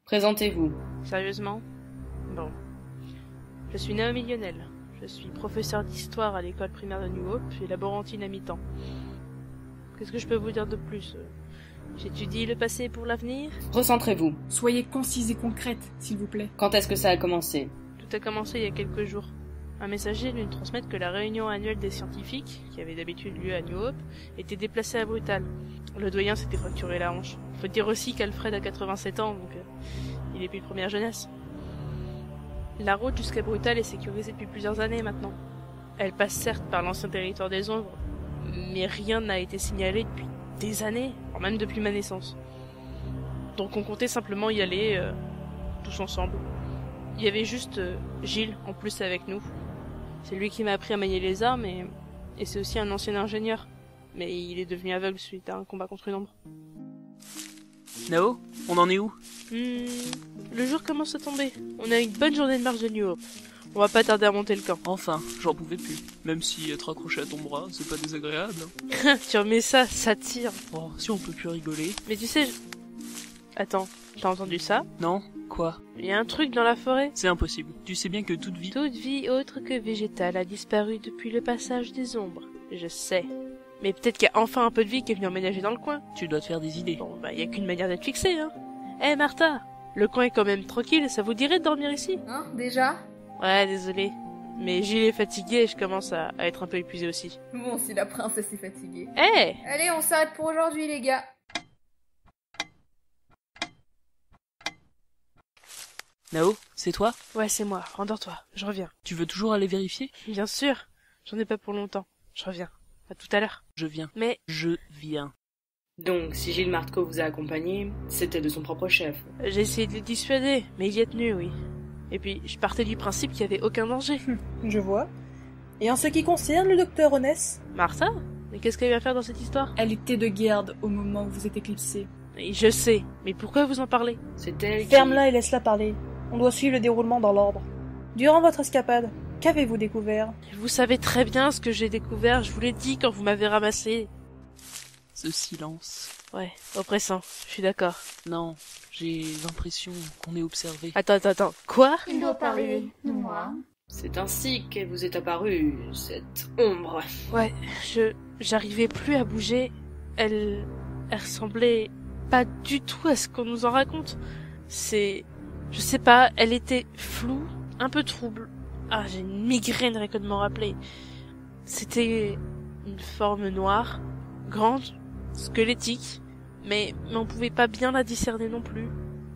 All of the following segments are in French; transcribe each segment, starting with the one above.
Présentez-vous. Sérieusement? Bon. Je suis Naomi Lionel. Je suis professeur d'histoire à l'école primaire de New Hope et laborantine à mi-temps. Qu'est-ce que je peux vous dire de plus? J'étudie le passé pour l'avenir. Recentrez-vous. Soyez concise et concrète, s'il vous plaît. Quand est-ce que ça a commencé? Tout a commencé il y a quelques jours. Un messager est venu nous transmettre que la réunion annuelle des scientifiques, qui avait d'habitude lieu à New Hope, était déplacée à Brutal. Le doyen s'était fracturé la hanche. Faut dire aussi qu'Alfred a 87 ans, donc il est plus de première jeunesse. La route jusqu'à Brutal est sécurisée depuis plusieurs années maintenant. Elle passe certes par l'ancien territoire des ombres, mais rien n'a été signalé depuis des années, voire même depuis ma naissance. Donc on comptait simplement y aller, tous ensemble. Il y avait juste Gilles en plus avec nous. C'est lui qui m'a appris à manier les armes et c'est aussi un ancien ingénieur. Mais il est devenu aveugle suite à un combat contre une ombre. Nao, on en est où? Le jour commence à tomber. On a une bonne journée de marche de New Hope. On va pas tarder à monter le camp. Enfin, j'en pouvais plus. Même si être accroché à ton bras, c'est pas désagréable. Tu remets ça tire. Oh, si on peut plus rigoler. Mais tu sais... Attends, t'as entendu ça? Non? Quoi? Il y a un truc dans la forêt. C'est impossible. Tu sais bien que toute vie... Toute vie autre que végétale a disparu depuis le passage des ombres. Je sais. Mais peut-être qu'il y a enfin un peu de vie qui est venue emménager dans le coin. Tu dois te faire des idées. Bon, bah, y a qu'une manière d'être fixé, hein. Eh, Martha, le coin est quand même tranquille, ça vous dirait de dormir ici? Hein, déjà? Ouais, désolé. Mais Gilles est fatigué et je commence à être un peu épuisé aussi. Bon, si la princesse est fatiguée. Eh! Allez, on s'arrête pour aujourd'hui, les gars. Nao, c'est toi? Ouais, c'est moi, rendors-toi, je reviens. Tu veux toujours aller vérifier? Bien sûr, j'en ai pas pour longtemps. Je reviens. À tout à l'heure. Je viens. Mais... Je viens. Donc, si Gilles Martco vous a accompagné, c'était de son propre chef. J'ai essayé de le dissuader, mais il y est tenu, oui. Et puis, je partais du principe qu'il y avait aucun danger. Je vois. Et en ce qui concerne le docteur Onès? Martha? Mais qu'est-ce qu'elle vient faire dans cette histoire? Elle était de garde au moment où vous êtes éclipsé. Et je sais, mais pourquoi vous en parlez? C'est elle qui... Ferme-la et laisse-la parler. On doit suivre le déroulement dans l'ordre. Durant votre escapade, qu'avez-vous découvert? Vous savez très bien ce que j'ai découvert, je vous l'ai dit quand vous m'avez ramassé. Ce silence. Ouais, oppressant, je suis d'accord. Non, j'ai l'impression qu'on est observé. Attends, quoi? Il doit parler de moi. C'est ainsi qu'elle vous est apparue, cette ombre. Ouais, j'arrivais plus à bouger. Elle ressemblait pas du tout à ce qu'on nous en raconte. Je sais pas, elle était floue, un peu trouble. Ah, j'ai une migraine rien que de m'en rappeler. C'était une forme noire, grande, squelettique, mais on pouvait pas bien la discerner non plus.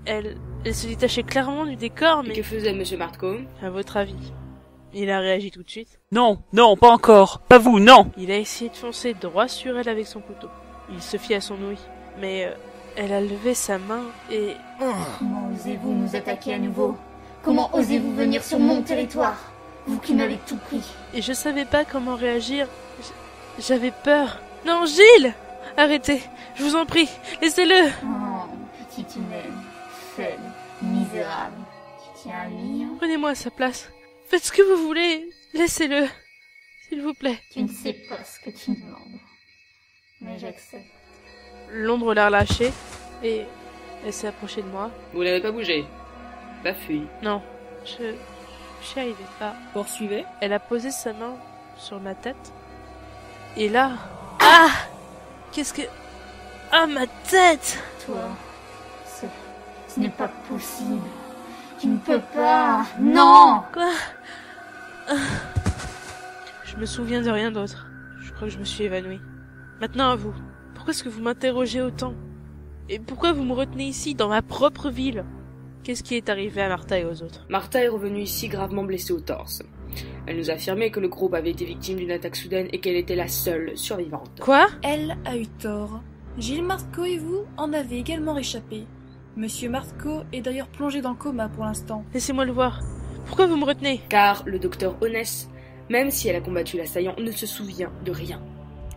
Elle se détachait clairement du décor, mais... Et que faisait Monsieur Martco? À votre avis? Il a réagi tout de suite. Non, pas encore. Pas vous, non. Il a essayé de foncer droit sur elle avec son couteau. Il se fit à son ouïe. Mais elle a levé sa main et... Comment osez-vous nous attaquer à nouveau? Comment osez-vous venir sur mon territoire? Vous qui m'avez tout pris. Et je savais pas comment réagir. J'avais peur. Non, Gilles! Arrêtez, je vous en prie, laissez-le! Oh, petite humaine, faible, misérable. Tu tiens à lui, hein? Prenez-moi à sa place. Faites ce que vous voulez. Laissez-le. S'il vous plaît. Tu ne sais pas ce que tu me demandes. Mais j'accepte. L'ombre l'a relâché et elle s'est approchée de moi. Vous n'avez pas bougé? Pas fui? Non, je n'y arrivais pas. Poursuivez. Elle a posé sa main sur ma tête. Et là... Ah! Qu'est-ce que... Ah, ma tête! Toi, ce n'est pas possible. Tu ne peux pas. Non! Quoi? Je me souviens de rien d'autre. Je crois que je me suis évanouie. Maintenant à vous. Pourquoi est-ce que vous m'interrogez autant? Et pourquoi vous me retenez ici, dans ma propre ville? Qu'est-ce qui est arrivé à Martha et aux autres? Martha est revenue ici gravement blessée au torse. Elle nous a affirmé que le groupe avait été victime d'une attaque soudaine et qu'elle était la seule survivante. Quoi? Elle a eu tort. Gilles Martco et vous en avez également échappé. Monsieur Martco est d'ailleurs plongé dans le coma pour l'instant. Laissez-moi le voir. Pourquoi vous me retenez? Car le docteur Onès, même si elle a combattu l'assaillant, ne se souvient de rien.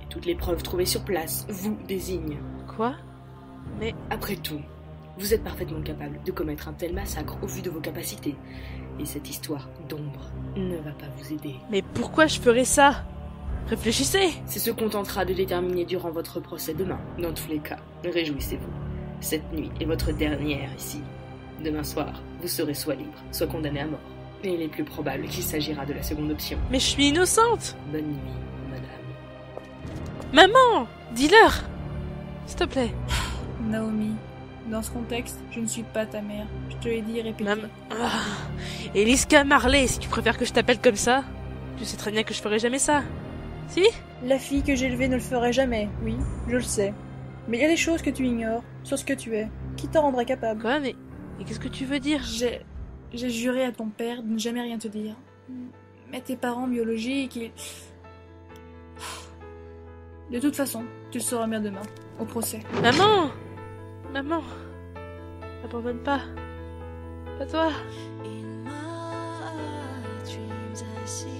Et toutes les preuves trouvées sur place vous désignent. Quoi? Mais... Après tout, vous êtes parfaitement capable de commettre un tel massacre au vu de vos capacités. Et cette histoire d'ombre ne va pas vous aider. Mais pourquoi je ferais ça? Réfléchissez! C'est ce qu'on tentera de déterminer durant votre procès demain. Dans tous les cas, réjouissez-vous. Cette nuit est votre dernière ici. Demain soir, vous serez soit libre, soit condamné à mort. Et il est plus probable qu'il s'agira de la seconde option. Mais je suis innocente! Bonne nuit, madame. Maman! Dis-leur! S'il te plaît. Naomi, dans ce contexte, je ne suis pas ta mère. Je te l'ai dit et répété. Eliska Marley, si tu préfères que je t'appelle comme ça, tu sais très bien que je ferai jamais ça. Si? La fille que j'ai élevée ne le ferait jamais, oui, je le sais. Mais il y a des choses que tu ignores, sur ce que tu es, qui t'en rendraient capable. Quoi, mais qu'est-ce que tu veux dire? J'ai juré à ton père de ne jamais rien te dire. Mais tes parents biologiques, ils... De toute façon, tu le sauras bien demain, au procès. Maman! Maman! Abandonne pas. Pas toi. In my dreams I see